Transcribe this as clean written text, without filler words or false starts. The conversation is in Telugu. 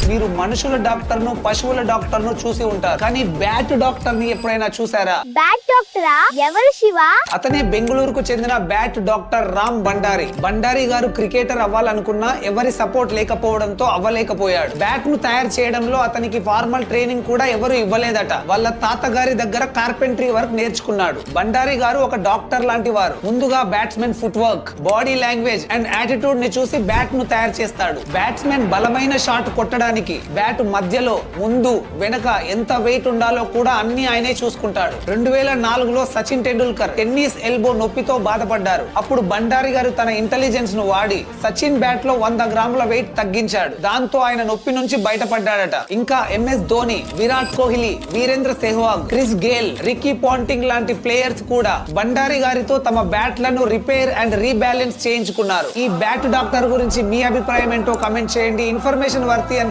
మీరు మనుషుల డాక్టర్ ను పశువుల డాక్టర్ ను చూసి ఉంటారు, కానీ బ్యాట్ డాక్టర్ ని ఎప్పుడైనా చూసారా? బ్యాట్ డాక్టరా? ఎవరు శివ? అతనే బెంగళూరుకు చెందిన బ్యాట్ డాక్టర్ రామ్ బండారి. బండారి గారు క్రికెటర్ అవ్వాలనుకున్నా ఎవరి సపోర్ట్ లేకపోవడంతో అవ్వలేకపోయాడు. బ్యాట్ ను తయారు చేయడంలో అతనికి ఫార్మల్ ట్రైనింగ్ కూడా ఎవరు ఇవ్వలేదట. వాళ్ళ తాతగారి దగ్గర కార్పెంటరీ వర్క్ నేర్చుకున్నాడు. బండారి గారు ఒక డాక్టర్ లాంటి వారు. ముందుగా batsmen foot work, body language and attitude ని చూసి బ్యాట్ ను తయారు చేస్తాడు. బ్యాట్స్మెన్ బలమైన షాట్ కొట్టడానికి బ్యాట్ మధ్యలో, ముందు, వెనక ఎంత వెయిట్ ఉండాలో కూడా అన్ని ఆయనే చూసుకుంటాడు. 2004లో సచిన్ టెండూల్కర్ టెన్నిస్ ఎల్బో నొప్పితో బాధపడ్డారు. అప్పుడు బండారి గారు తన ఇంటెలిజెన్స్ ను వాడి సచిన్ బ్యాట్ లో 100 గ్రాముల వెయిట్ తగ్గించాడు. దాంతో ఆయన నొప్పి నుంచి బయటపడ్డాడట. ఇంకా MS Dhoni, Virat Kohli, Virender Sehwag, Chris Gayle, Ricky Ponting లాంటి ప్లేయర్స్ కూడా బండారి గారితో తమ బ్యాట్లను రిపేర్ అండ్ రీబ్యాలెన్స్ చేయించుకున్నారు. ఈ బ్యాట్ డాక్టర్ గురించి మీ అభిప్రాయం ఏంటో కమెంట్ చేయండి. ఇన్ఫర్మేషన్ వర్తి